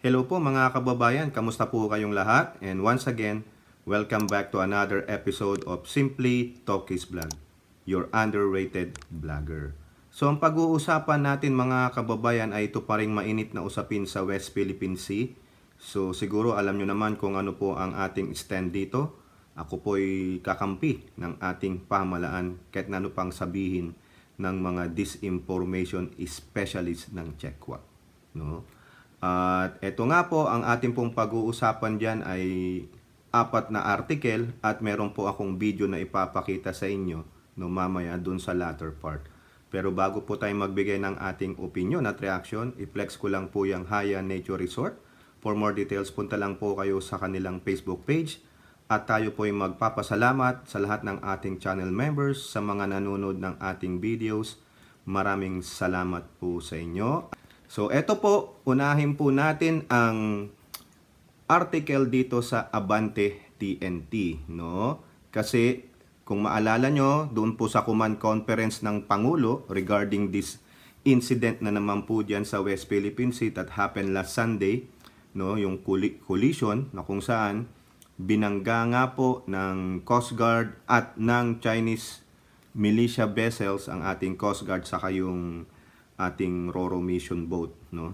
Hello po mga kababayan, kamusta po kayong lahat? And once again, welcome back to another episode of Simply Talkies Vlog, your underrated vlogger. So ang pag-uusapan natin mga kababayan ay ito pa ring mainit na usapin sa West Philippine Sea. So siguro alam nyo naman kung ano po ang ating stand dito. Ako po'y kakampi ng ating pamahalaan kahit na ano pang sabihin ng mga disinformation specialist ng Chekwa. No? At eto nga po, ang ating pong pag-uusapan dyan ay 4 na article at meron po akong video na ipapakita sa inyo no, mamaya dun sa latter part. Pero bago po tayo magbigay ng ating opinion at reaction, i-flex ko lang po yung Haya Nature Resort. For more details, punta lang po kayo sa kanilang Facebook page. At tayo po ay magpapasalamat sa lahat ng ating channel members, sa mga nanonood ng ating videos. Maraming salamat po sa inyo. So, eto po, unahin po natin ang article dito sa Abante TNT, no? Kasi, kung maalala nyo, doon po sa command conference ng Pangulo regarding this incident na naman po dyan sa West Philippine Sea that happened last Sunday, no? Yung collision na kung saan binangga nga po ng Coast Guard at ng Chinese militia vessels ang ating Coast Guard saka yung ating Roro mission boat, no?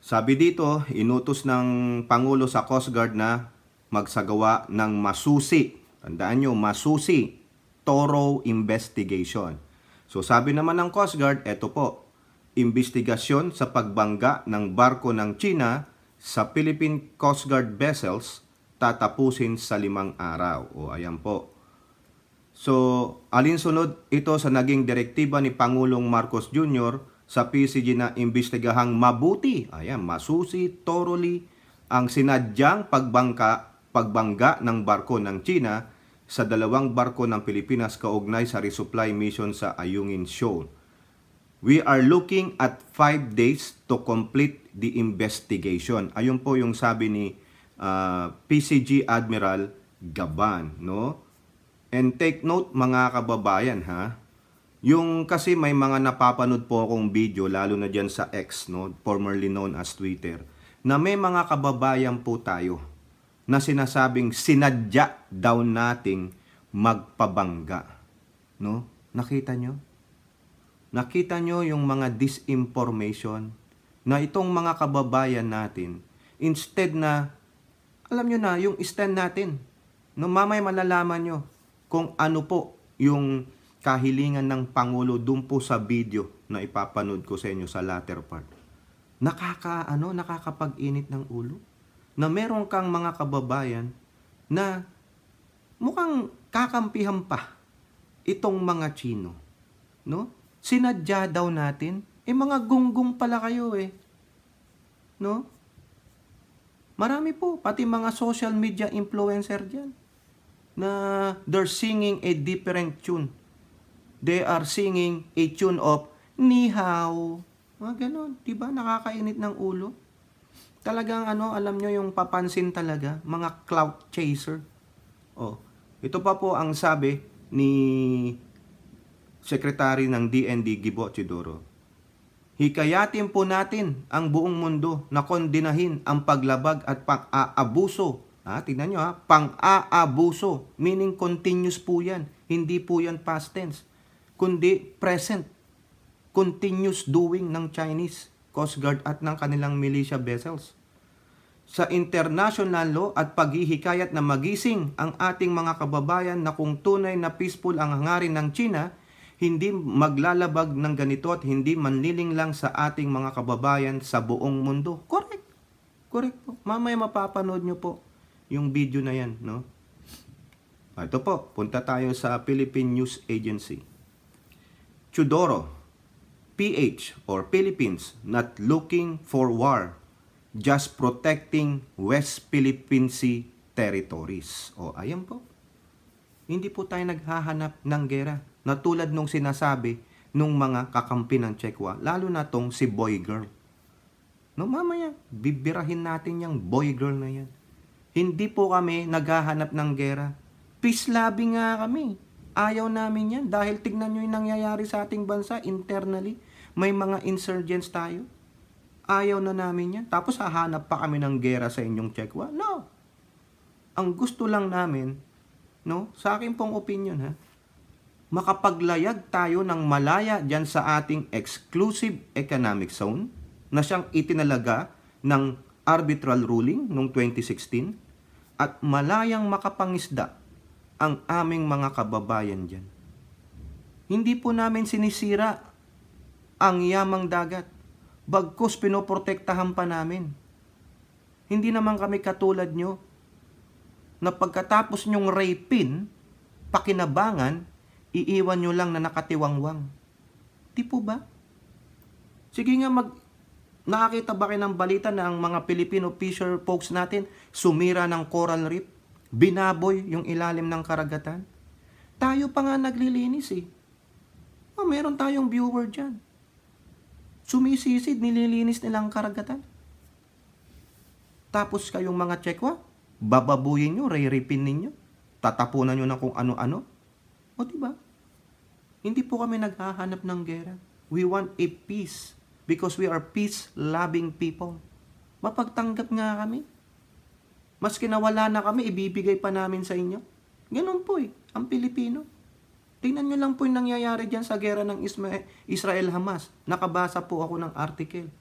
Sabi dito, inutos ng Pangulo sa Coast Guard na magsagawa ng masusi. Tandaan nyo, masusi. Thorough investigation. So sabi naman ng Coast Guard, eto po, investigasyon sa pagbangga ng barko ng China sa Philippine Coast Guard vessels tatapusin sa 5 araw. O ayan po. So, alinsunod ito sa naging direktiba ni Pangulong Marcos Jr. sa PCG na imbestigahang mabuti, ayan, masusi, thoroughly, ang sinadyang pagbangga ng barko ng China sa 2 barko ng Pilipinas kaugnay sa resupply mission sa Ayungin Shoal. We are looking at 5 days to complete the investigation. Ayun po yung sabi ni PCG Admiral Gaban, no? And take note mga kababayan ha, yung kasi may mga napapanood po akong video lalo na dyan sa X, no, formerly known as Twitter, na may mga kababayan po tayo na sinasabing sinadya daw nating magpabangga. No? Nakita nyo? Nakita nyo yung mga disinformation na itong mga kababayan natin, instead na, alam nyo na, yung stand natin, no, mamay malalaman nyo kung ano po yung kahilingan ng Pangulo doon po sa video na ipapanood ko sa inyo sa latter part. Nakakapag-init ng ulo na meron kang mga kababayan na mukhang kakampihan pa itong mga Chino, no? Sinadya daw natin, mga gunggong pala kayo no? Marami po, pati mga social media influencer diyan na they're singing a different tune. They are singing a tune of Ni Hao. Mga ganon, diba? Nakakainit ng ulo. Talagang alam nyo yung papansin talaga, mga clout chaser. Oh, ito pa po ang sabi ni Secretary ng DND Gibo Chidoro. Hikayatin po natin ang buong mundo na kondinahin ang paglabag at pang-aabuso. Tingnan nyo pang-aabuso, meaning continuous po yan. Hindi po yan past tense, kundi present. Continuous doing ng Chinese Coast Guard at ng kanilang militia vessels. Sa international law at paghihikayat na magising ang ating mga kababayan na kung tunay na peaceful ang hangarin ng China, hindi maglalabag ng ganito at hindi manliling lang sa ating mga kababayan sa buong mundo. Correct. Correct po. Mamaya mapapanood nyo po yung video na yan, no? Ito po, punta tayo sa Philippine News Agency. Chudoro, PH or Philippines not looking for war, just protecting West Philippine Sea territories. O, ayan po. Hindi po tayo naghahanap ng gera na tulad nung sinasabi nung mga kakampi ng Chekwa, lalo na tong si boy girl. No, mamaya, bibirahin natin yung boy girl na yan. Hindi po kami naghahanap ng gera. Peace loving nga kami. Ayaw namin yan dahil tignan nyo yung nangyayari sa ating bansa internally. May mga insurgents tayo. Ayaw na namin yan. Tapos hahanap pa kami ng gera sa inyong Chekwa? No. Ang gusto lang namin, no, sa akin pong opinion ha, makapaglayag tayo ng malaya dyan sa ating exclusive economic zone na siyang itinalaga ng arbitral ruling noong 2016 at malayang makapangisda ang aming mga kababayan dyan. Hindi po namin sinisira ang yamang dagat, bagkus pinoprotektahan pa namin. Hindi naman kami katulad nyo na pagkatapos nyong rapin, pakinabangan, iiwan nyo lang na nakatiwangwang. Di po ba? Sige nga, nakakita ba kayo ng balita na ang mga Filipino fisher folks natin sumira ng coral reef? Binaboy yung ilalim ng karagatan? Tayo pa nga naglilinis eh. Meron tayong viewer dyan. Sumisisid, nililinis nilang karagatan. Tapos kayong mga Chekwa, bababuyin nyo, re-ripin ninyo, tatapunan nyo na kung ano-ano. O diba? Hindi po kami naghahanap ng gera. We want a peace because we are peace-loving people. Mapagtanggap nga kami. Maski nawala na kami, ibibigay pa namin sa inyo. Ganun po ang Pilipino. Tingnan nyo lang po yung nangyayari dyan sa gera ng Israel-Hamas. Nakabasa po ako ng article.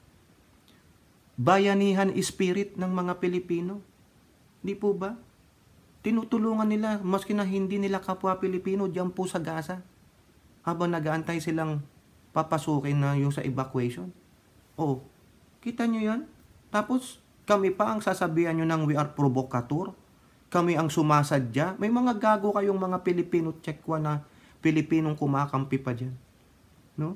Bayanihan spirit ng mga Pilipino. Di po ba? Tinutulungan nila, maski na hindi nila kapwa Pilipino, dyan po sa Gaza. Habang nag-aantay silang papasukin na yung sa evacuation. Oh, kita nyo yan? Tapos, kami pa ang sasabihan nyo ng we are provocateur. Kami ang sumasadya. May mga gago kayong mga Pilipino Chekwa na Pilipinong kumakampi pa dyan. No?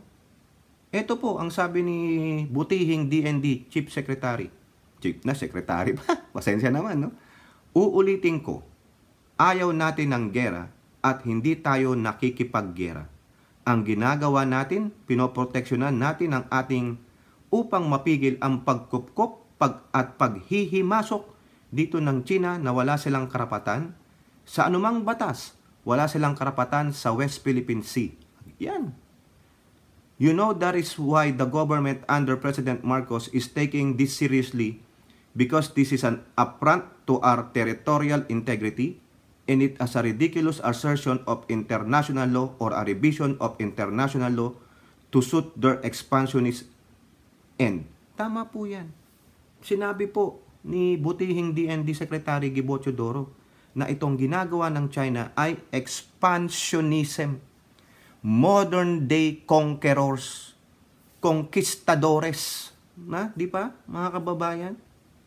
Ito po, ang sabi ni Butihing DND Chief Secretary. Chief na Secretary pa. Pasensya naman, no? Uulitin ko, ayaw natin ng gera at hindi tayo nakikipaggera. Ang ginagawa natin, pinoproteksyonan natin ang ating upang mapigil ang pagkupkop at paghihimasok dito ng China na wala silang karapatan. Sa anumang batas, wala silang karapatan sa West Philippine Sea. Yan. You know that is why the government under President Marcos is taking this seriously because this is an affront to our territorial integrity and it as a ridiculous assertion of international law or a revision of international law to suit their expansionist end. Tama po yan. Sinabi po ni Butihing DND Secretary Gibo Teodoro na itong ginagawa ng China ay expansionism. Modern day conquerors, conquistadores. Na, di ba, mga kababayan?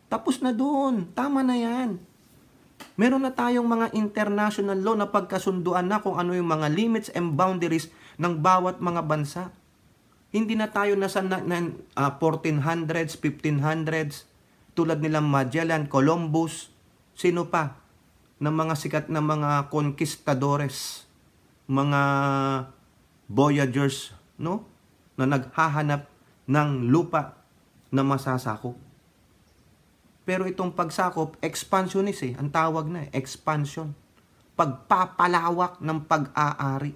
Tapos na doon. Tama na yan. Meron na tayong mga international law na pagkasunduan na kung ano yung mga limits and boundaries ng bawat mga bansa. Hindi na tayo nasa 1400s, 1500s, tulad nilang Magellan, Columbus, sino pa, ng mga sikat na mga conquistadores, mga voyagers, no? Na naghahanap ng lupa na masasakop. Pero itong pagsakop, expansionist ang tawag na expansion. Pagpapalawak ng pag-aari.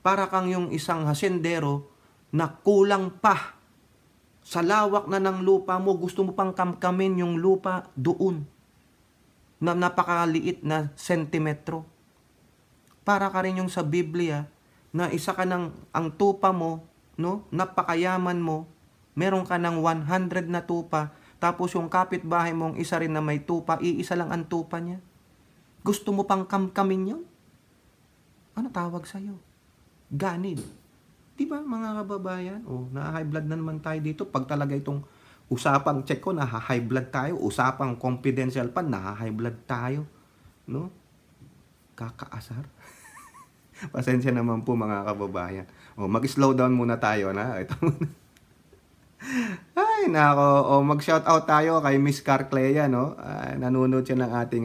Para kang yung isang hasendero na kulang pa sa lawak na ng lupa mo, gusto mo pang kamkamin yung lupa doon na napakaliit na sentimetro. Para ka rin yung sa Biblia na isa ka ng ang tupa mo, no, napakayaman mo, meron ka ng 100 na tupa, tapos yung kapitbahay mong isa rin na may tupa, iisa lang ang tupa niya. Gusto mo pang kamkamin yun? Ano tawag sa'yo? Ganid. Diba mga kababayan? Na-high blood na naman tayo dito. Pag talaga itong usapang check ko, na-high blood tayo. Usapang confidential pa, na-high blood tayo. No? Kakaasar. Pasensya naman po mga kababayan. Mag-slow down muna tayo na. Ito muna. Ay, nako. Mag-shoutout tayo kay Miss Carclea, no? Nanonood siya ng ating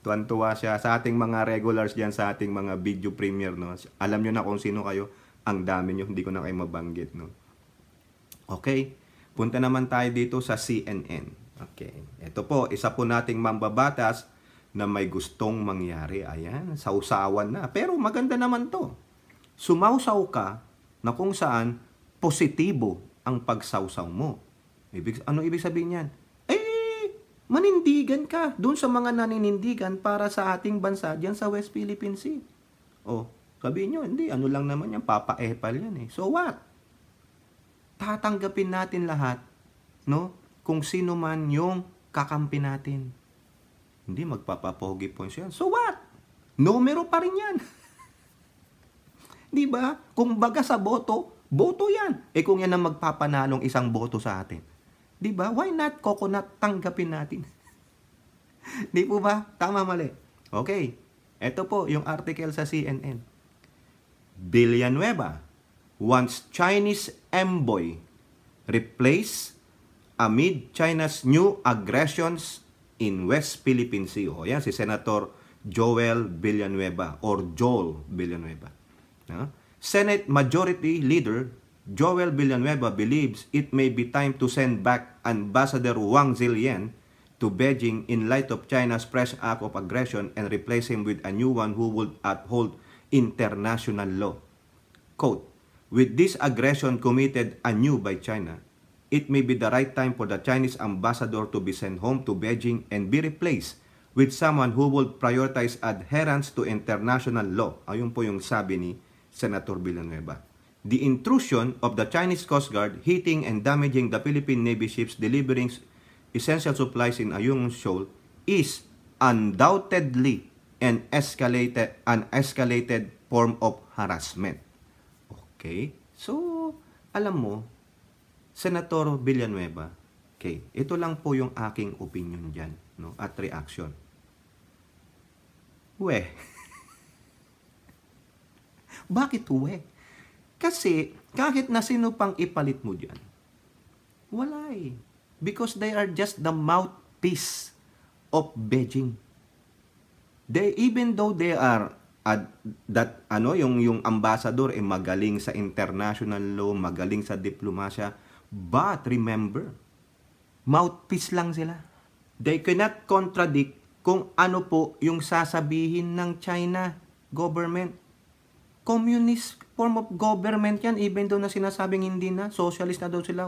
tuwan-tuwa siya sa ating mga regulars diyan sa ating mga video premiere, no? Alam niyo na kung sino kayo. Ang dami niyo, hindi ko na kayo mabanggit, no? Okay. Punta naman tayo dito sa CNN. Okay. Ito po, isa po nating mambabatas na may gustong mangyari. Ayan, sausawan na. Pero maganda naman to. Sumausaw ka na kung saan positibo ang pagsawsaw mo. Ano ibig sabihin yan? Manindigan ka doon sa mga naninindigan para sa ating bansa diyan sa West Philippine Sea. Sabihin nyo, hindi, ano lang naman yan, papa-epal yan eh. So what? Tatanggapin natin lahat, no? Kung sino man yung kakampi natin. Hindi, magpapapogi points yan. So what? Numero pa rin yan. Di ba? Kung baga sa boto yan. Kung yan ang magpapanalong isang boto sa atin. Di ba? Why not coconut tanggapin natin? Di po ba? Tama, mali. Okay. Ito po yung article sa CNN. Villanueva wants Chinese envoy replace amid China's new aggressions in West Philippine Sea. Yan si Senator Joel Villanueva or Joel Villanueva. Senate Majority Leader Joel Villanueva believes it may be time to send back Ambassador Wang Zilian to Beijing in light of China's fresh act of aggression and replace him with a new one who would uphold international law. Quote, with this aggression committed anew by China, it may be the right time for the Chinese ambassador to be sent home to Beijing and be replaced with someone who would prioritize adherence to international law. Ayun po yung sabi ni Senator Villanueva. The intrusion of the Chinese Coast Guard hitting and damaging the Philippine Navy ships delivering essential supplies in Ayungin Shoal is undoubtedly an escalated form of harassment. Okay? So, alam mo, Senator Villanueva, okay, ito lang po yung aking opinion dyan, no, at reaction. Bakit Kasi, kahit na sino pang ipalit mo dyan, wala eh. Because they are just the mouthpiece of Beijing. Even though they are, yung ambassador magaling sa international law, magaling sa diplomasya, but remember, mouthpiece lang sila. They cannot contradict kung ano po yung sasabihin ng China government. Communist form of government yan, even though na sinasabing hindi na, socialist na daw sila.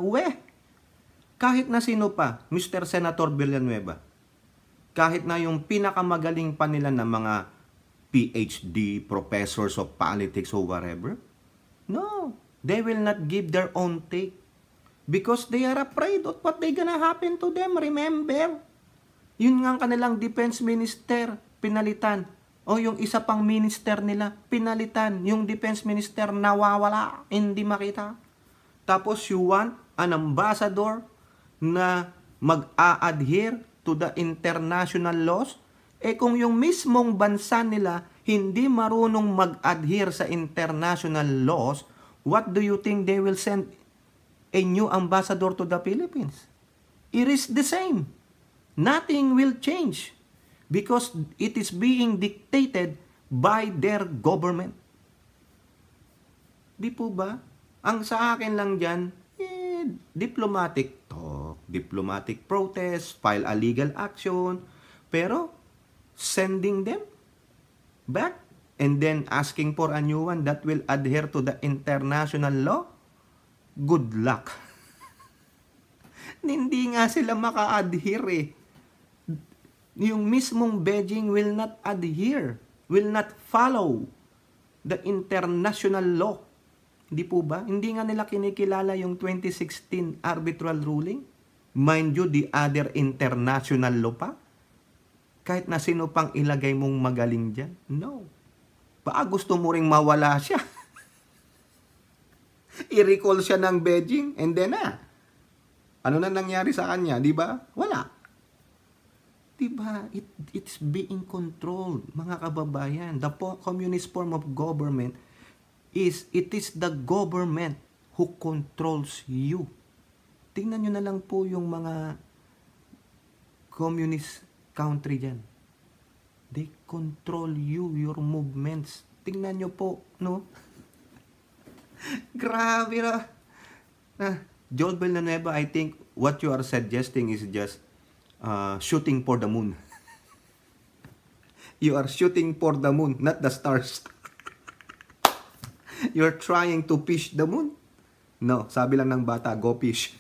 Kahit na sino pa, Mr. Senator Villanueva, kahit na yung pinakamagaling pa nila na mga PhD, professors of politics or whatever, no, they will not give their own take. Because they are afraid of what they gonna happen to them. Remember, yun nga ang kanilang defense minister, pinalitan. Yung isa pang minister nila, pinalitan. Yung defense minister nawawala, hindi makita. Tapos you want an ambassador na mag-a-adhere to the international laws? Kung yung mismong bansa nila hindi marunong mag-adhere sa international laws, what do you think they will send a new ambassador to the Philippines? It is the same. Nothing will change. Because it is being dictated by their government. Di po ba? Ang sa akin lang dyan, diplomatic talk, diplomatic protest, file a legal action, pero sending them back and then asking for a new one that will adhere to the international law, good luck. Hindi nga sila maka-adhere eh. Yung mismong Beijing will not adhere, will not follow the international law. Hindi po ba? Hindi nga nila kinikilala yung 2016 arbitral ruling. Mind you, the other international law pa. Kahit na sino pang ilagay mong magaling dyan. No. Baka gusto mo ring mawala siya. I-recall siya ng Beijing and then ano na nangyari sa kanya, di ba? Wala. Diba? It's being controlled, mga kababayan. The communist form of government is the government who controls you. Tingnan nyo na lang po yung mga communist country dyan. They control you, your movements. Tingnan nyo po, no? Grabe na. Joel Villanueva, I think what you are suggesting is just shooting for the moon. You are shooting for the moon, not the stars. You're trying to fish the moon. No, sabi lang ng bata, go fish.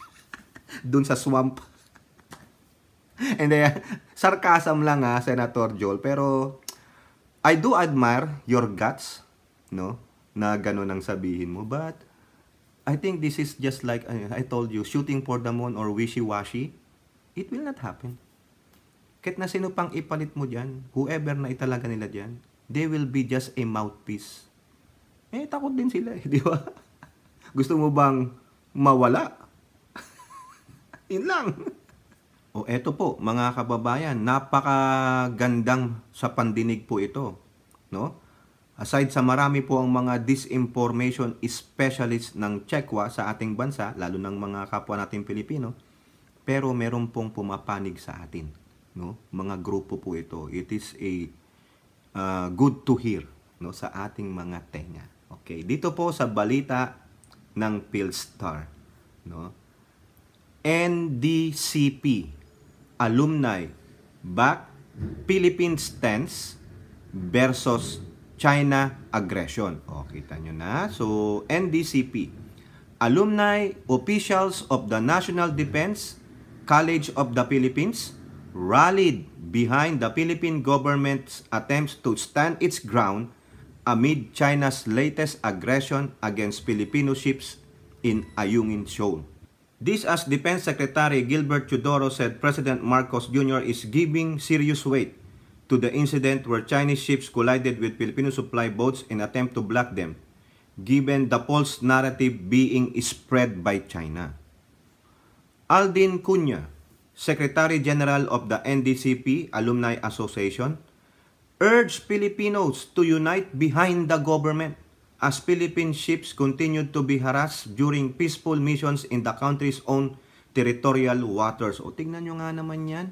dun sa swamp. And then, sarcasm lang Senator Joel, pero I do admire your guts, no? Na ganun ang sabihin mo. But I think this is just like I told you, shooting for the moon or wishy-washy. It will not happen. Kahit na sino pang ipalit mo dyan, whoever na italaga nila dyan, they will be just a mouthpiece. Takot din sila di ba? Gusto mo bang mawala? Yun lang. Eto po, mga kababayan, napakagandang sa pandinig po ito, no? Aside sa marami po ang mga disinformation specialist ng Chekwa sa ating bansa, lalo ng mga kapwa nating Pilipino, pero meron pong pumapanig sa atin, no? Mga grupo po ito. It is a good to hear, no, sa ating mga tenga. Okay, dito po sa balita ng Philstar, no? NDCP alumni back Philippines stance versus China aggression. Kita nyo na. So, NDCP, alumni officials of the National Defense College of the Philippines rallied behind the Philippine government's attempts to stand its ground amid China's latest aggression against Filipino ships in Ayungin Shoal. This, as Defense Secretary Gilbert Teodoro said, President Marcos Jr. is giving serious weight to the incident where Chinese ships collided with Filipino supply boats in attempt to block them, given the false narrative being spread by China. Aldin Cunha, Secretary General of the NDCP Alumni Association, urged Filipinos to unite behind the government as Philippine ships continued to be harassed during peaceful missions in the country's own territorial waters. Tingnan nyo nga naman yan.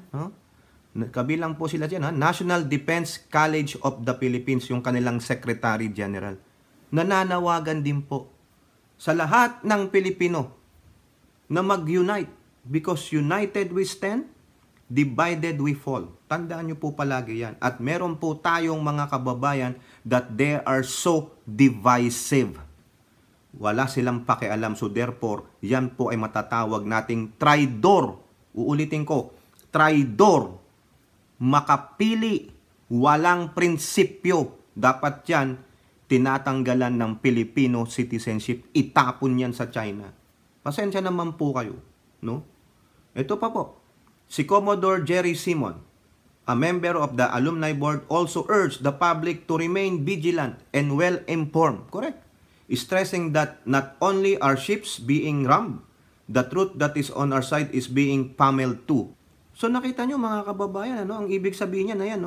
Kabilang po sila dyan. National Defense College of the Philippines, yung kanilang Secretary General. Nananawagan din po sa lahat ng Pilipino na mag-unite. Because united we stand, divided we fall. Tandaan nyo po palagi yan. At meron po tayong mga kababayan that they are so divisive. Wala silang pakialam. So therefore, yan po ay matatawag nating traidor. Uulitin ko, traidor. Makapili, walang prinsipyo. Dapat yan, tinatanggalan ng Filipino citizenship. Itapon yan sa China. Pasensya naman po kayo. No? Ito pa po. Si Commodore Jerry Simon, a member of the alumni board, also urged the public to remain vigilant and well-informed. Correct. Stressing that not only are ships being rammed, the truth that is on our side is being pummeled too. So nakita nyo mga kababayan, ang ibig sabihin niya na yan,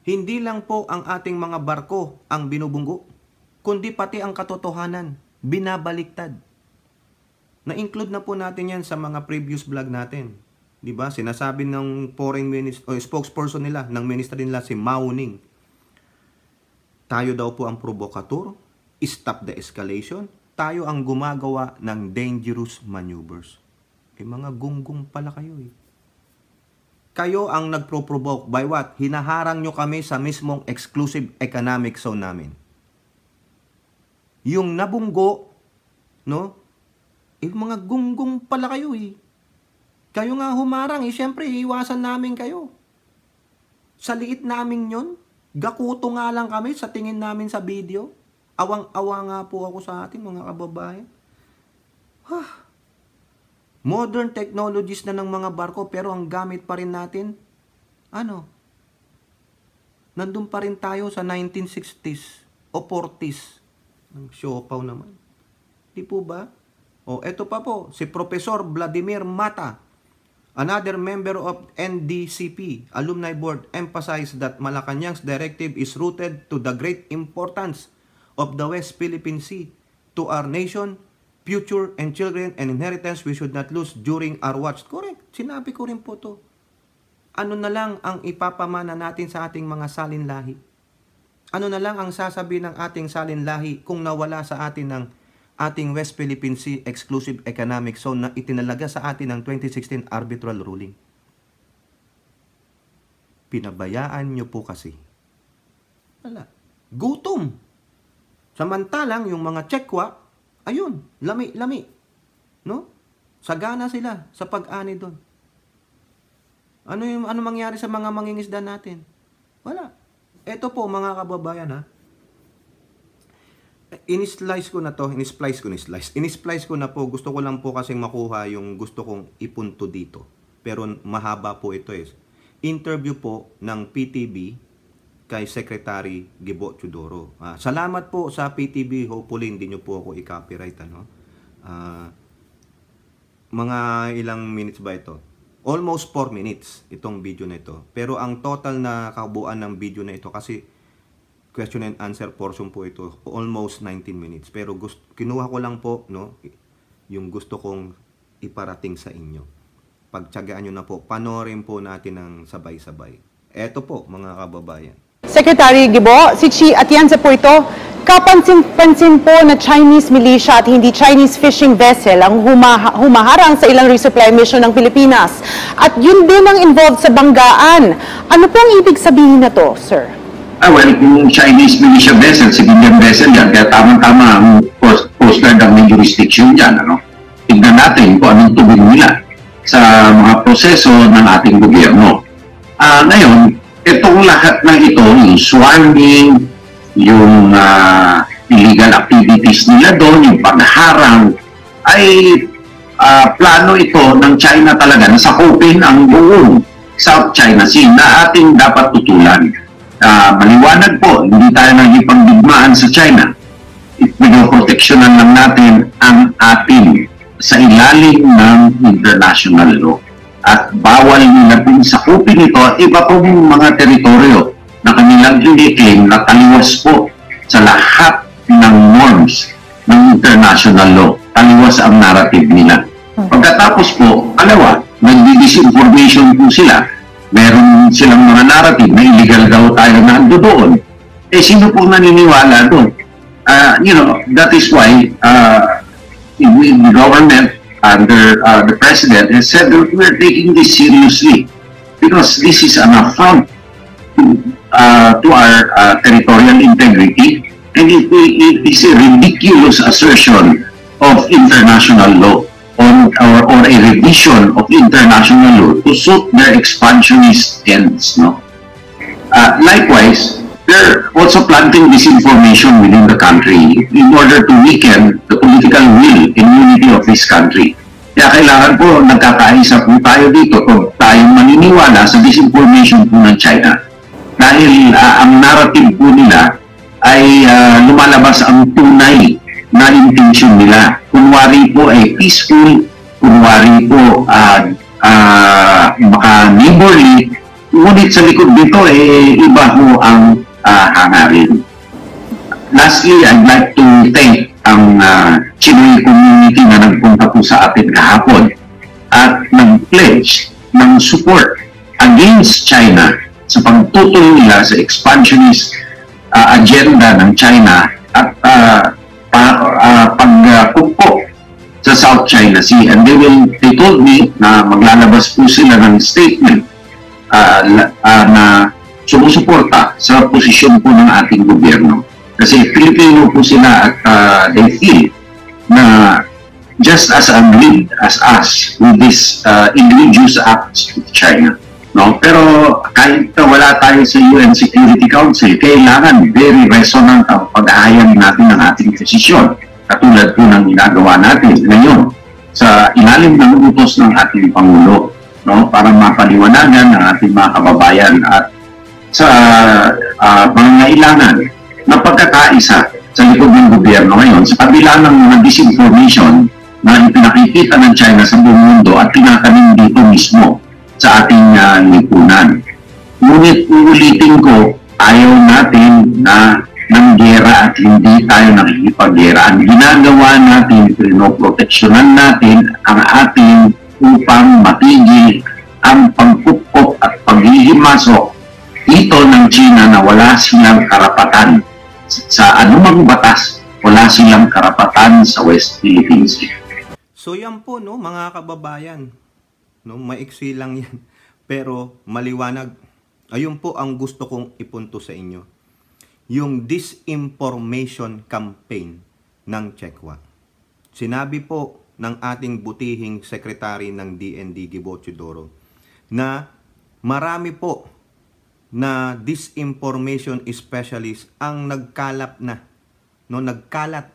hindi lang po ang ating mga barko ang binubunggo, kundi pati ang katotohanan, binabaliktad. Na-include na po natin yan sa mga previous vlog natin. Diba? Sinasabi ng foreign minister o spokesperson nila, ng minister nila si Mao Ning. Tayo daw po ang provocateur, stop the escalation, tayo ang gumagawa ng dangerous maneuvers. Mga gunggong pala kayo Kayo ang nagpro-provoke by what? Hinaharang nyo kami sa mismong exclusive economic zone namin. Yung nabunggo, no? Mga gunggong pala kayo Kayo nga humarang, syempre, iwasan namin kayo. Sa liit namin yon, gakuto nga lang kami sa tingin namin sa video. Awang-awa nga po ako sa atin, mga kababayan. Modern technologies na ng mga barko, pero ang gamit pa rin natin, nandun pa rin tayo sa 1960s o 40s. Ang siopaw naman. Di po ba? Eto pa po, si Professor Vladimir Mata, another member of NDCP Alumni Board, emphasized that Malacanang's directive is rooted to the great importance of the West Philippine Sea to our nation, future and children and inheritance we should not lose during our watch. Correct. Sinabi ko rin po to. Ano na lang ang ipapamana natin sa ating mga salinlahi? Ano na lang ang sasabihin ng ating salinlahi kung nawala sa atin ng ating West Philippine Sea Exclusive Economic Zone na itinalaga sa atin ng 2016 arbitral ruling? Pinabayaan nyo po kasi. Wala. Gutom. Samantalang yung mga Chekwa, ayun, lami-lami. No? Sagana sila sa pag-ani doon. Ano mangyari sa mga mangingisda natin? Wala. Ito po mga kababayan ha. Inisplice ko na po. Gusto ko lang po kasing makuha yung gusto kong ipunto dito. Pero mahaba po ito eh. Interview po ng PTV kay Secretary Gibo Teodoro. Salamat po sa PTV. Hopefully hindi nyo po ako i-copyright. Mga ilang minutes ba ito? Almost 4 minutes itong video na ito. Pero ang total na kabuuan ng video na ito, kasi question and answer portion po ito, almost 19 minutes. Pero kinuha ko lang po yung gusto kong iparating sa inyo. Pagtiyagaan nyo na po, panoorin po natin ng sabay-sabay. Eto po mga kababayan. Secretary Gibo, si Chi Atienza po ito, kapansin-pansin po na Chinese militia at hindi Chinese fishing vessel ang humaharang sa ilang resupply mission ng Pilipinas. At yun din ang involved sa banggaan. Ano po ang ibig sabihin na to, sir? Well, kung Chinese militia vessel, civilian vessel yan, kaya tamang-tama ang Coast Guard ang may jurisdiction dyan. Tignan natin kung anong tubig nila sa mga proseso ng ating gobyerno. Ngayon, itong lahat ng ito, yung swarming, yung illegal activities nila doon, yung pagharang, ay plano ito ng China talaga na sakupin ang buong South China Sea na ating dapat tutulan. Maliwanag po, hindi tayo nagipagdigmaan sa China. Pinoproteksyonan lang natin ang ating sa ilalim ng international law. At bawal nila pong sakupin ito iba pong mga teritoryo na kanilang i-claim na taliwas po sa lahat ng norms ng international law. Taliwas ang narrative nila. Pagkatapos po, nagdi-disinformation po sila. Meron silang mga narrative na illegal daw tayo na ando doon. Sino po naniniwala doon? That is why the government under the president has said that we are taking this seriously because this is an affront to our territorial integrity, and it is a ridiculous assertion of international law or a revision of international law to suit their expansionist ends. Likewise, they're also planting disinformation within the country in order to weaken the political will and unity of this country. Kaya kailangan po nagkakaisa po tayo dito kung tayong maniniwala sa disinformation po ng China. Dahil ang narrative po nila ay lumalabas ang tunay na intention nila. Kunwari po ay peaceful, kunwari po maka-neighborly, ngunit sa likod dito iba po ang hangarin. Lastly, I'd like to thank ang Chinoy community na nagpunta po sa atin kahapon at nag-pledge ng support against China sa pagtutuloy nila sa expansionist agenda ng China at pagkupo sa South China Sea. And they told me na maglalabas po sila ng statement na sumusuporta sa posisyon po ng ating gobyerno. Kasi Pilipino po sila at they feel na just as agreed as us with this indigenous acts with China. Pero kahit wala tayo sa UN Security Council, kailangan very resonant ang pag-ahayag natin ng ating posisyon. Katulad po ng ginagawa natin ngayon sa ilalim ng utos ng ating Pangulo, para mapaliwanagan ng ating mga kababayan at sa pangangailangan na pagkakaisa sa likod ng gobyerno ngayon sa kabila ng mga disinformation na ipinakikita ng China sa buong mundo at pinakanin dito mismo sa ating lipunan. Ngunit uulitin ko, ayaw natin na ng gera at hindi tayo nakikipaggera. Ang ginagawa natin, pinoproteksyonan natin ang ating upang matigil ang pagpupkop at paghihimasok dito ng China na wala silang karapatan sa anumang batas, wala silang karapatan sa West Philippine Sea. So yan po mga kababayan, maiksi lang yan pero maliwanag. Ayun po ang gusto kong ipunto sa inyo. Yung disinformation campaign ng Chekwa. Sinabi po ng ating butihing sekretary ng DND, Gibo Teodoro, na marami po na disinformation specialist ang nagkalat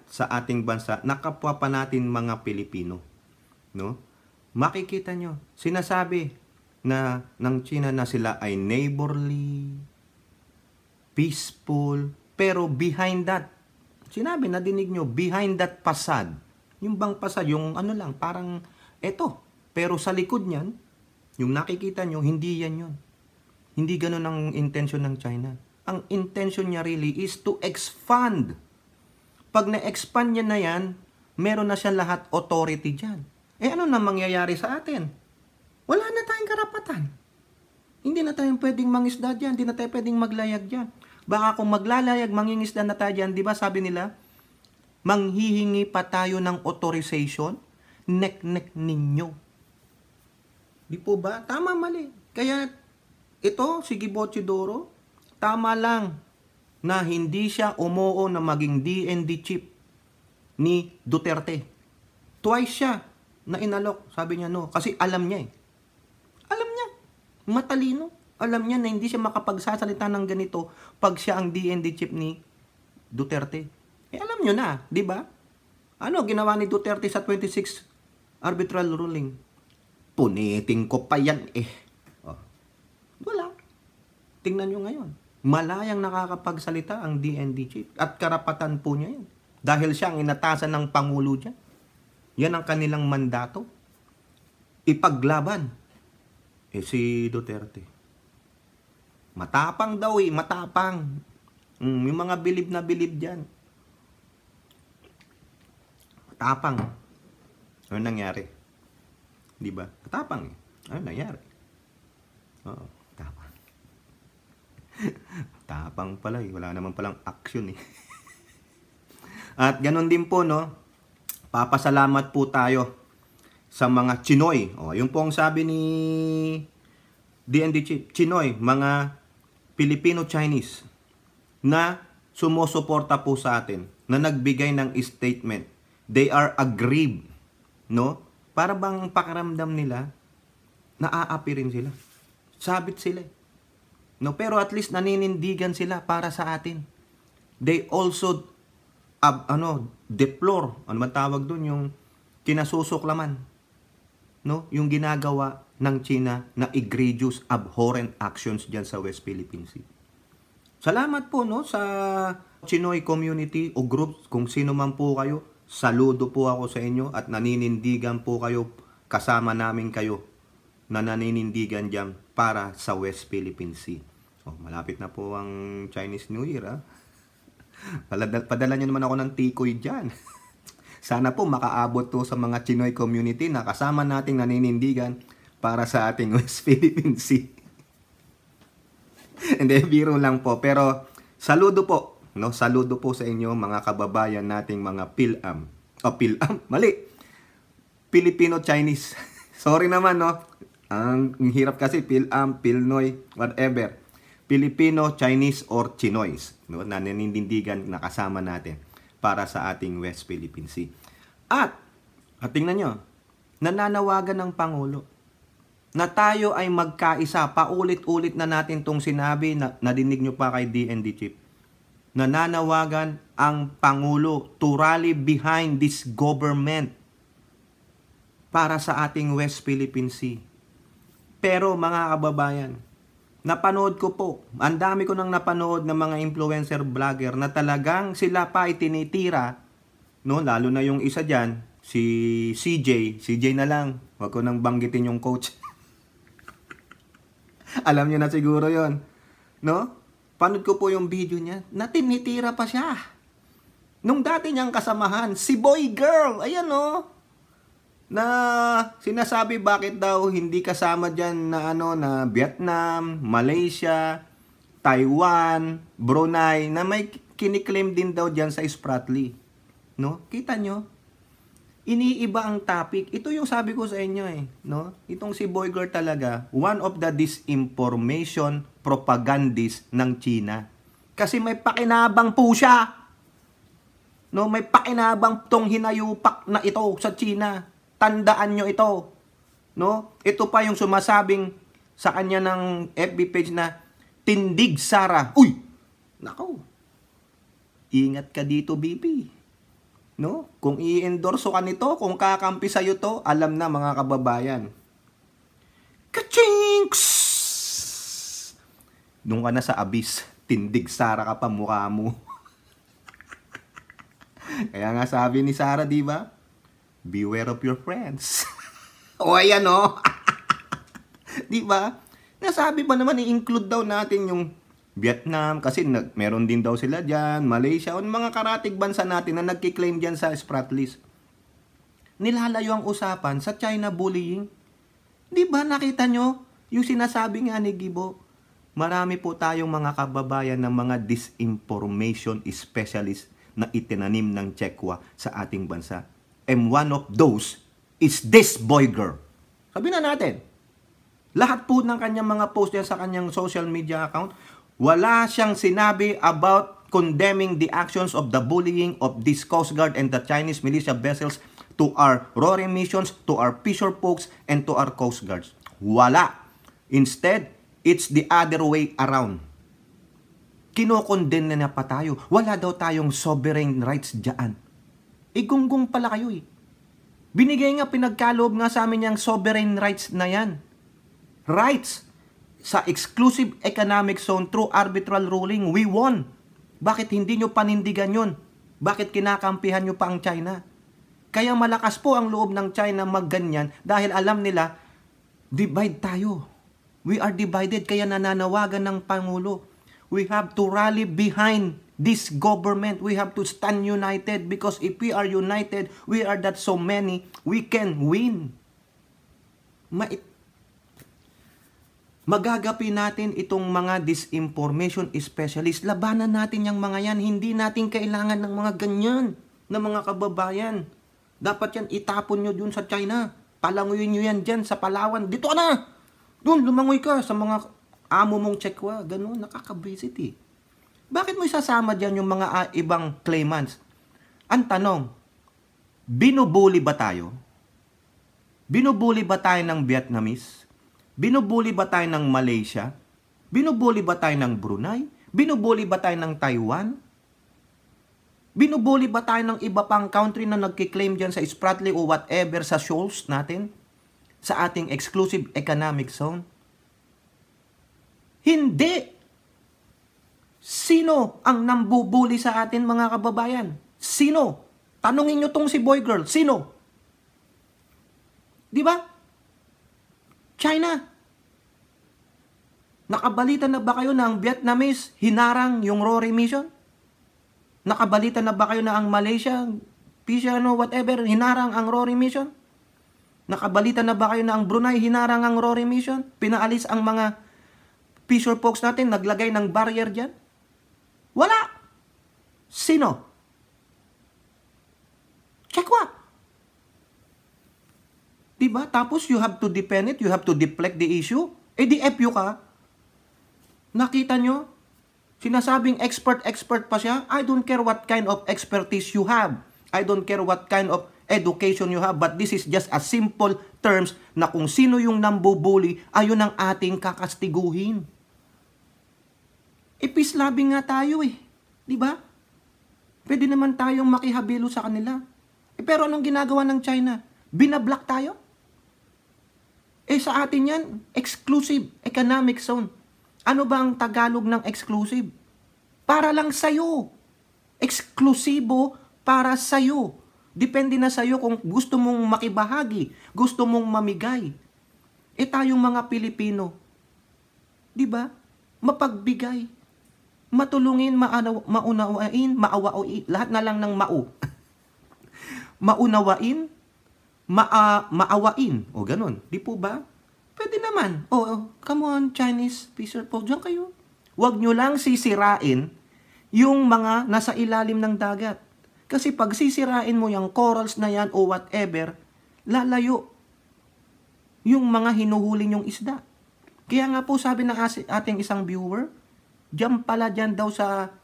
sa ating bansa na kapwa pa natin mga Pilipino, no? Makikita nyo, sinasabi na ng China na sila ay neighborly, peaceful, pero behind that, sinabi, nadinig nyo, behind that facade, yung bang facade, yung ano lang, parang eto, pero sa likod niyan, yung nakikita nyo, hindi yan yun. Hindi ganun ang intention ng China. Ang intention niya really is to expand. Pag na-expand niya na yan, meron na siya lahat authority dyan. Ano na mangyayari sa atin? Wala na tayong karapatan. Hindi na tayo pwedeng mangisda dyan. Hindi na tayo pwedeng maglayag dyan. Baka kung maglalayag, mangingisda na tayo dyan, di ba sabi nila, manghihingi pa tayo ng authorization, nek-nek ninyo. Di po ba? Tama, mali. Kaya ito, si Gibo Teodoro, tama lang na hindi siya umuo na maging DND chief ni Duterte. Twice siya na inalok. Sabi niya no. Kasi alam niya eh. Alam niya. Matalino. Alam niya na hindi siya makapagsasalita ng ganito pag siya ang DND chief ni Duterte. Alam niyo na, di ba? Ano ginawa ni Duterte sa 26 arbitral ruling? Punitin ko pa yan eh. Wala. Tingnan nyo ngayon. Malayang nakakapagsalita ang DND chief. At karapatan po niya yun. Dahil siya ang inatasan ng Pangulo dyan. Yan ang kanilang mandato. Ipaglaban. Si Duterte. Matapang daw eh. Matapang. Yung mga bilib na bilib dyan. Matapang. Ano nangyari? Diba? Matapang eh. Ano nangyari? Oo. Tapang. Tapang pala eh. Wala naman palang action eh. At ganun din po, no? Papasalamat po tayo sa mga Chinoy. Yung po ang sabi ni DND Chief. Chinoy, mga Filipino-Chinese na sumusuporta po sa atin, na nagbigay ng statement. They are aggrieved, no? Para bang pakiramdam nila, naaapi rin sila. Sabit sila. No, pero at least naninindigan sila para sa atin. They also deplore, ano man tawag doon, yung kinasusuklaman, no? Yung ginagawa ng China na egregious, abhorrent actions diyan sa West Philippine Sea. Salamat po, no, sa Chinoy community o groups, kung sino man po kayo. Saludo po ako sa inyo at naninindigan po kayo, kasama namin kayo na naninindigan dyan para sa West Philippine Sea. Malapit na po ang Chinese New Year, ha? Padala nyo naman ako ng tikoy dyan. Sana po makaabot to sa mga Chinoy community na kasama nating naninindigan para sa ating West Philippine Sea. Hindi, biro lang po. Pero saludo po, no? Saludo po sa inyo mga kababayan nating mga PhilAm. PhilAm, mali. Filipino-Chinese. Sorry naman, no? Ang hirap kasi, PhilAm, Pilnoy, whatever. Filipino, Chinese, or Chinoys, no? Na naninindigan na kasama natin para sa ating West Philippine Sea. At tingnan nyo, nananawagan ng Pangulo na tayo ay magkaisa. Paulit-ulit na natin itong sinabi, na nadinig nyo pa kay DND Chief. Nananawagan ang Pangulo to rally behind this government para sa ating West Philippine Sea. Pero mga kababayan, napanood ko po, ang dami ko nang napanood ng mga influencer vlogger na talagang sila pa itinitira, no? Lalo na yung isa dyan, si CJ na lang, wag ko nang banggitin yung coach. Alam niyo na siguro yon, no? Panood ko po yung video niya, na tinitira pa siya. Nung dati niyang kasamahan, si Boy Girl, ayan no? Na sinasabi bakit daw hindi kasama diyan na na Vietnam, Malaysia, Taiwan, Brunei, na may kiniklaim din daw diyan sa Spratly, no? Kita nyo? Iniiba ang topic. Ito yung sabi ko sa inyo no? Itong si Boy Girl talaga, one of the disinformation propagandists ng China. Kasi may pakinabang po siya. No, may pakinabang tong hinayupak na ito sa China. Tandaan nyo ito. No? Ito pa yung sumasabing sa kanya ng FB page na Tindig Sara. Uy! Nako. Ingat ka dito, Bibi. No? Kung i-endorso ka nito, kung kakampi sa'yo to, alam na mga kababayan. Kachinks! Doon ka na sa abyss. Tindig Sara ka pa mukha mo. Kaya nga sabi ni Sara, di ba? Beware of your friends. O ayan o. Di ba? Nasabi pa naman, i-include daw natin yung Vietnam, kasi meron din daw sila dyan, Malaysia, o mga karatig bansa natin na nagkiklaim dyan sa Sprat list. Nilalayo ang usapan sa China bullying. Di ba nakita nyo yung sinasabi nga ni Gibo? Marami po tayong mga kababayan ng mga disinformation specialist na itinanim ng Chekwa sa ating bansa. And one of those is this boy girl. Sabi na natin, lahat po ng kanyang mga post yan sa kanyang social media account, wala siyang sinabi about condemning the actions of the bullying of this Coast Guard and the Chinese militia vessels to our RORE missions, to our fisher folks, and to our Coast Guards. Wala. Instead, it's the other way around. Kinokondemn na pa tayo. Wala daw tayong sovereign rights dyan. Gunggong pala kayo eh. Binigay nga, pinagkaloob nga sa amin yung sovereign rights na yan. Rights sa exclusive economic zone through arbitral ruling. We won. Bakit hindi nyo panindigan yun? Bakit kinakampihan nyo pa ang China? Kaya malakas po ang loob ng China magganyan dahil alam nila, divide tayo. We are divided, kaya nananawagan ng Pangulo. We have to rally behind this government. We have to stand united because if we are united, we are that so many, we can win. Magagapi natin itong mga disinformation specialist. Labanan natin yung mga yan. Hindi natin kailangan ng mga ganyan na mga kababayan. Dapat yan itapon nyo dun sa China. Palanguyin nyo yan dyan sa Palawan. Dito ka na! Doon, lumangoy ka sa mga amo mong Chekwa. Ganun, nakakabisit eh. Bakit mo isasama dyan yung mga ibang claimants? Ang tanong, binubuli ba tayo? Binubuli ba tayo ng Vietnamese? Binubuli ba tayo ng Malaysia? Binubuli ba tayo ng Brunei? Binubuli ba tayo ng Taiwan? Binubuli ba tayo ng iba pang country na nagkiklaim dyan sa Spratly o whatever sa shoals natin? Sa ating exclusive economic zone? Hindi! Sino ang nambubuli sa atin mga kababayan? Sino? Tanungin nyo tong si boy girl. Sino? Di ba? China. Nakabalita na ba kayo na ang Vietnamese hinarang yung RORE mission? Nakabalita na ba kayo na ang Malaysia, whatever, hinarang ang RORE mission? Nakabalita na ba kayo na ang Brunei hinarang ang RORE mission? Pinaalis ang mga fisher folks natin, naglagay ng barrier dyan? Wala. Sino? Chekwa. Diba? Tapos you have to defend it, you have to deflect the issue. Di FU ka. Nakita nyo? Sinasabing expert pa siya. I don't care what kind of expertise you have. I don't care what kind of education you have. But this is just a simple terms na kung sino yung nambubuli, ayun ang ating kakastiguhin. Peace loving nga tayo eh. Diba? Pwede naman tayong makihabilo sa kanila. Pero anong ginagawa ng China? Binablock tayo? Sa atin yan, exclusive economic zone. Ano ba ang Tagalog ng exclusive? Para lang sa'yo. Eksklusibo para sa'yo. Depende na sa'yo kung gusto mong makibahagi, gusto mong mamigay. Tayong mga Pilipino, di ba? Mapagbigay, matulungin, maunawain, maawain, lahat na lang ng maunawain, maawain. O ganun. Di po ba? Pwede naman. Come on, Chinese fisher folk. Diyan kayo. Huwag nyo lang sisirain yung mga nasa ilalim ng dagat. Kasi pag sisirain mo yung corals na yan o whatever, lalayo yung mga hinuhuli nyong isda. Kaya nga po sabi ng ating isang viewer, dyan daw sa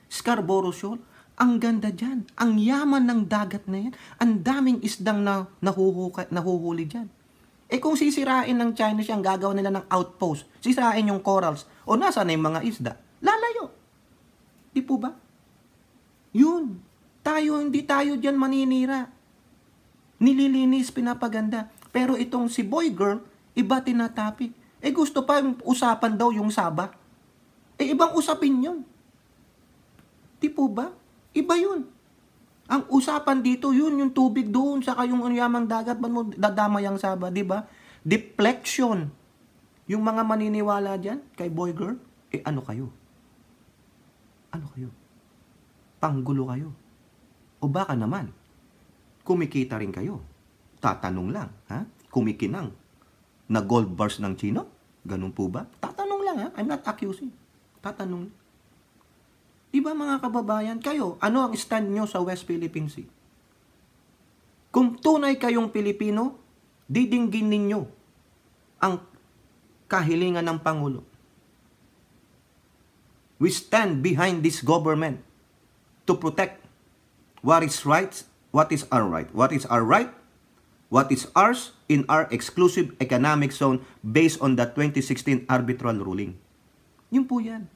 Scarborough Shoal, Ang ganda dyan. Ang yaman ng dagat na yan. Ang daming isdang na nahuhuli dyan. Kung sisirain ng China siyang gagawa nila ng outpost, sisirain yung corals, o nasa na yung mga isda, lalayo. Di po ba? Yun. Hindi tayo dyan maninira. Nililinis, pinapaganda. Pero itong si boy girl, iba tinatapik. Gusto pa yung usapan daw yung Sabah. Ibang usapin yun. Di po ba? Iba yun. Ang usapan dito, yun yung tubig doon, saka yung yamang dagat, ba't mo dadamay ang Sabah, di ba? Deflection. Yung mga maniniwala dyan, kay boy girl, ano kayo? Ano kayo? Panggulo kayo. O baka naman, kumikita rin kayo. Tatanong lang, ha? Kumikinang. Na gold bars ng Chino? Ganun po ba? Tatanong lang, ha? I'm not accusing. Tatanong. Diba mga kababayan, kayo, ano ang stand nyo sa West Philippine Sea? Kung tunay kayong Pilipino, didinggin ninyo ang kahilingan ng Pangulo. We stand behind this government to protect what is right, what is our right. What is our right? What is ours in our exclusive economic zone based on the 2016 arbitral ruling. Yun po yan.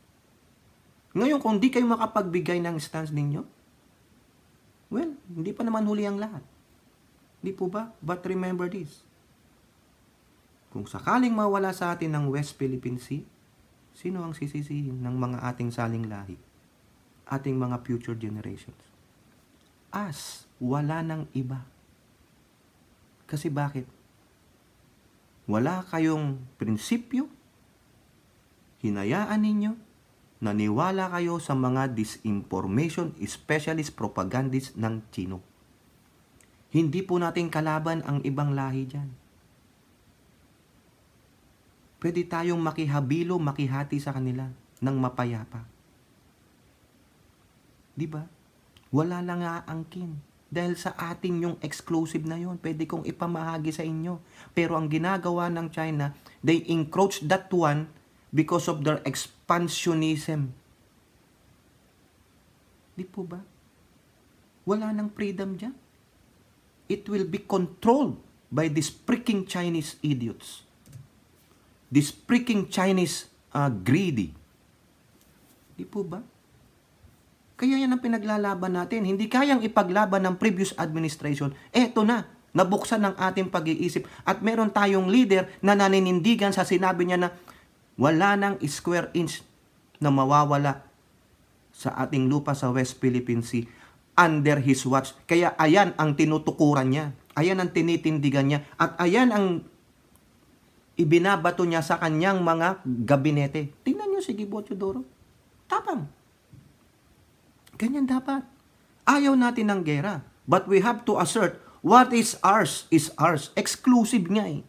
Ngayon, kung di kayo makapagbigay ng stance ninyo, well, hindi pa naman huli ang lahat. Di po ba? But remember this. Kung sakaling mawala sa atin ng West Philippine Sea, sino ang sisisihin ng mga ating saling lahi? Ating mga future generations. Us, wala nang iba. Kasi bakit? Wala kayong prinsipyo, hinayaan ninyo, naniwala kayo sa mga disinformation, specialist propagandist ng Chino. Hindi po natin kalaban ang ibang lahi dyan. Pwede tayong makihabilo, makihati sa kanila ng mapayapa. Diba? Wala lang aangkin. Dahil sa atin yung exclusive na yon, pwede kong ipamahagi sa inyo. Pero ang ginagawa ng China, they encroach that one because of their expansionism. Di po ba? Wala nang freedom dyan. It will be controlled by these freaking Chinese idiots. These freaking Chinese greedy. Di po ba? Kaya yan ang pinaglalaban natin. Hindi kayang ipaglaban ng previous administration. Eto na, nabuksan ng ating pag-iisip. At meron tayong leader na naninindigan sa sinabi niya na wala nang square inch na mawawala sa ating lupa sa West Philippine Sea under his watch. Kaya ayan ang tinutukuran niya. Ayan ang tinitindigan niya. At ayan ang ibinabato niya sa kanyang mga gabinete. Tingnan niyo si Gibo Teodoro. Tapang. Ganyan dapat. Ayaw natin ng gera. But we have to assert what is ours is ours. Exclusive nga eh.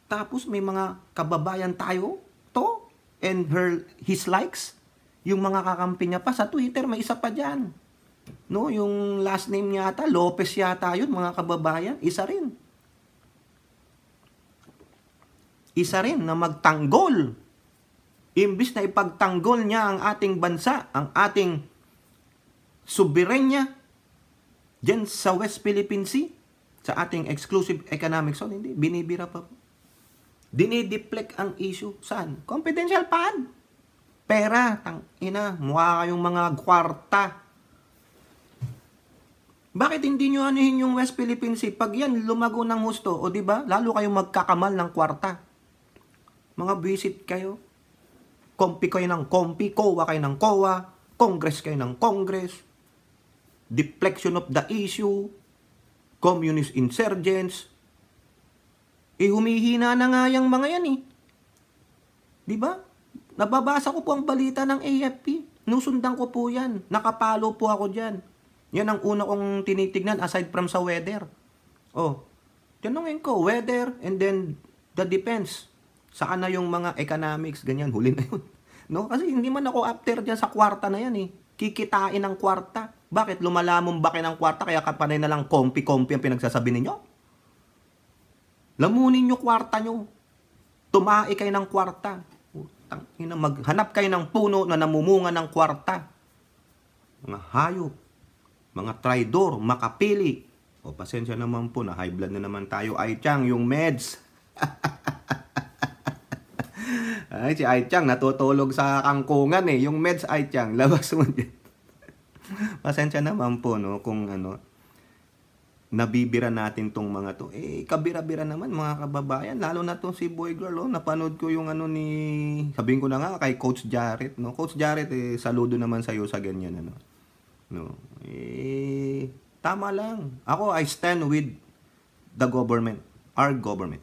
Tapos may mga kababayan tayo, to, and his likes. Yung mga kakampi niya pa sa Twitter, may isa pa dyan. No, yung last name niya ata, Lopez yata yun, mga kababayan. Isa rin. Isa rin na magtanggol. Imbis na ipagtanggol niya ang ating bansa, ang ating soberenya dyan sa West Philippine Sea, sa ating exclusive economic zone, hindi, binibira pa po. Dinideflect ang issue. Saan? Confidential fund. Pera, mukha kayong mga kwarta. Bakit hindi nyo anuhin yung West Philippine Sea? Pag yan lumago ng husto, o diba, lalo kayong magkakamal ng kwarta. Mga visit kayo. Kompi kayo ng kompi, COA kayo ng COA, Congress kayo ng Congress, deflection of the issue, communist insurgents. Humihina na nga yung mga yan eh. Diba? Nababasa ko po ang balita ng AFP. Nusundan ko po yan. Nakapalo po ako dyan. Yan ang una kong tinitignan aside from sa weather. Oh, tanongin ko, weather and then the defense. Saan na yung mga economics, ganyan, huli na yun. No? Kasi hindi man ako after dyan sa kwarta na yan eh. Kikitain ng kwarta. Bakit? Lumalamong baki ng kwarta kaya kapanay na lang kompi-kompi ang pinagsasabi ninyo? Lamunin nyo kwarta nyo. Tumae kayo ng kwarta. Maghanap kayo ng puno na namumunga ng kwarta. mga hayop, mga traidor, makapili. O pasensya naman po, na high blood na naman tayo. Ai Chang, yung meds. Ay, si Ai Chang natutulog sa kangkungan eh. Yung meds, Ai Chang, labas mo dyan. Pasensya naman po, no, kung ano, nabibira natin tong mga to. Eh, kabira-bira naman mga kababayan. Lalo na to si Boy Girl, oh. Napanood ko yung ano ni, sabihin ko na nga kay Coach Jarrett, no. Coach Jarrett, eh, saludo naman sa'yo sa ganyan, ano. No. Eh, tama lang. Ako, I stand with the government, our government,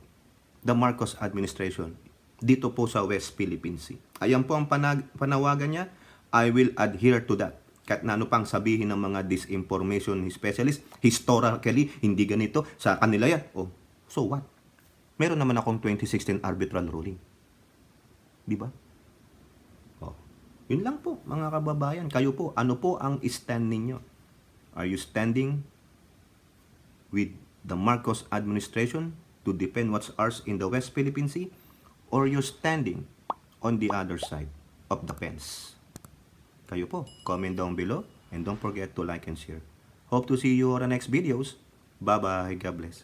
the Marcos administration, dito po sa West Philippine Sea. Ayan po ang panawagan niya. I will adhere to that. Kahit na ano pang sabihin ng mga disinformation specialist, historically, hindi ganito, sa kanila yan. Oh, so what? Meron naman akong 2016 arbitral ruling. Di ba? Oh, yun lang po, mga kababayan. Kayo po, ano po ang stand ninyo? Are you standing with the Marcos administration to defend what's ours in the West Philippine Sea? Or you're standing on the other side of the fence? Kayo po, comment down below and don't forget to like and share. Hope to see you on the next videos. Bye-bye. God bless.